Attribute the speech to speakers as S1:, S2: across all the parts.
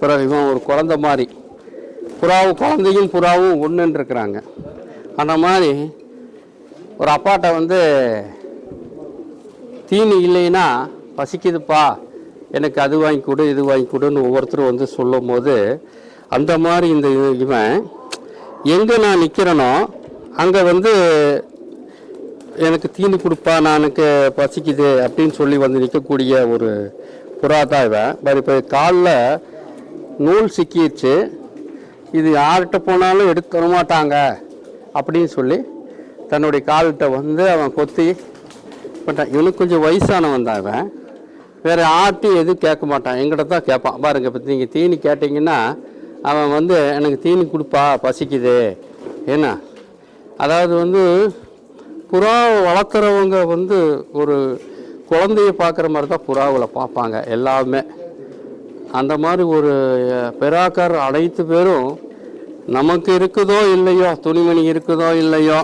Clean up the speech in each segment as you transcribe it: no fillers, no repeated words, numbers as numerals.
S1: பிறகு இவன் ஒரு குழந்தை மாதிரி. குழந்தையும் புறாவும் ஒன்றுன்னு இருக்கிறாங்க. அந்த மாதிரி ஒரு அப்பாட்ட வந்து தீனி இல்லைன்னா பசிக்குதுப்பா, எனக்கு அது வாங்கி கொடு இது வாங்கி கொடுன்னு ஒவ்வொருத்தரும் வந்து சொல்லும் போது, அந்த மாதிரி இந்த இவன் எங்கே நான் நிற்கிறேனோ அங்கே வந்து எனக்கு தீனி கொடுப்பா, நான் எனக்கு பசிக்குது அப்படின்னு சொல்லி வந்து நிற்கக்கூடிய ஒரு புறா தான் இவன். இப்போ காலில் நூல் சிக்கிடுச்சு, இது யார்கிட்ட போனாலும் எடுக்க தர மாட்டாங்க அப்படின்னு சொல்லி தன்னுடைய கால்கிட்ட வந்து அவன் கொத்தி பட்டான். இவனுக்கு கொஞ்சம் வயசானவன் தான் இவன். வேறு ஆட்டையும் எதுவும் கேட்க மாட்டான், எங்கிட்ட தான் கேட்பான். பாருங்க, இப்போ நீங்கள் தீனி கேட்டிங்கன்னா அவன் வந்து எனக்கு தீனி கொடுப்பா பசிக்குது ஏன்னா. அதாவது வந்து புறாவை வளர்க்குறவங்க வந்து ஒரு குழந்தைய பார்க்குற மாதிரி தான் புறாவில் பார்ப்பாங்க எல்லாமே. அந்த மாதிரி ஒரு பெறாக்கார் அனைத்து பேரும் நமக்கு இருக்குதோ இல்லையோ, துணிமணி இருக்குதோ இல்லையோ,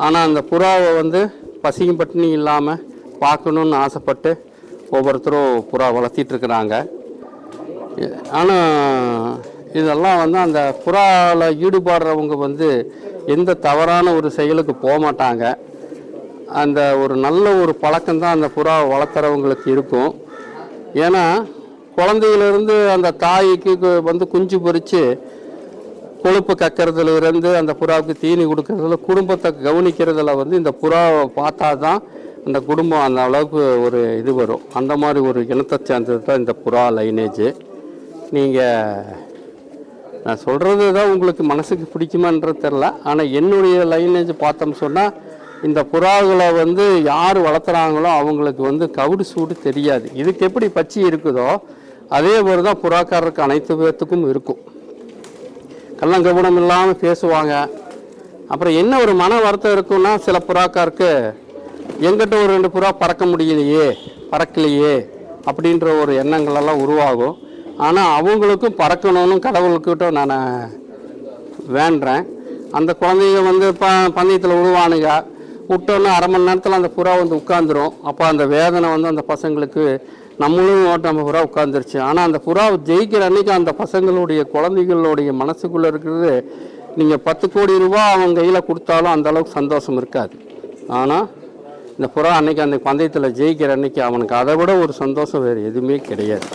S1: ஆனால் அந்த புறாவை வந்து பசியும் பட்டினி இல்லாமல் பார்க்கணுன்னு ஆசைப்பட்டு ஒவ்வொருத்தரும் புறா வளர்த்திட்ருக்குறாங்க. ஆனால் இதெல்லாம் வந்து அந்த புறாவில் ஈடுபடுறவங்க வந்து எந்த தவறான ஒரு செயலுக்கு போக மாட்டாங்க. அந்த ஒரு நல்ல ஒரு பழக்கம்தான் அந்த புறாவை வளர்த்துறவங்களுக்கு இருக்கும். ஏன்னா குழந்தையிலேருந்து அந்த தாய்க்கு வந்து குஞ்சு பொறித்து கொழுப்பு கக்கிறதுல இருந்து அந்த புறாவுக்கு தீனி கொடுக்கறதுல, குடும்பத்தை கவனிக்கிறதுல வந்து இந்த புறாவை பார்த்தா தான் அந்த குடும்பம் அந்த அளவுக்கு ஒரு இது வரும். அந்த மாதிரி ஒரு இனத்தை சேர்ந்தது தான் இந்த புறா லைனேஜ். நீங்கள் நான் சொல்கிறது தான் உங்களுக்கு மனசுக்கு பிடிக்குமான்றது தெரில, ஆனால் என்னுடைய லைனேஜ் பார்த்தோம்னு சொன்னால் இந்த புறாக்களை வந்து யார் வளர்த்துறாங்களோ அவங்களுக்கு வந்து கவுடு சூடு தெரியாது. இதுக்கு எப்படி பச்சி இருக்குதோ அதே மாதிரி தான் புறாக்காரருக்கு அனைத்து பேர்த்துக்கும் இருக்கும். கள்ளங்கபடம் இல்லாமல் பேசுவாங்க. அப்புறம் என்ன ஒரு மன வருத்தம் இருக்குன்னா, சில புறாக்காருக்கு எங்கிட்ட ஒரு 2 புறா பறக்க முடியலையே, பறக்கலையே அப்படின்ற ஒரு எண்ணங்களெல்லாம் உருவாகும். ஆனால் அவங்களுக்கும் பறக்கணும்னு கடவுள்கிட்ட நான் வேண்டுறேன். அந்த குழந்தைங்க வந்து பந்தயத்தில் விடுவானுங்க, விட்டோன்னு அரை மணி நேரத்தில் அந்த புறா வந்து உட்காந்துரும். அப்போ அந்த வேதனை வந்து அந்த பசங்களுக்கு நம்மளும் நம்ம புறா உட்காந்துருச்சு. ஆனால் அந்த புறாவை ஜெயிக்கிற அன்றைக்கி அந்த பசங்களுடைய குழந்தைகளுடைய மனசுக்குள்ளே இருக்கிறது, நீங்கள் 10 கோடி ரூபா அவன் கையில் கொடுத்தாலும் அந்த அளவுக்கு சந்தோஷம் இருக்காது. ஆனால் இந்த புறா அன்றைக்கி அந்த பந்தயத்தில் ஜெயிக்கிற அன்றைக்கி அவனுக்கு அதை விட ஒரு சந்தோஷம் வேறு எதுவுமே கிடையாது.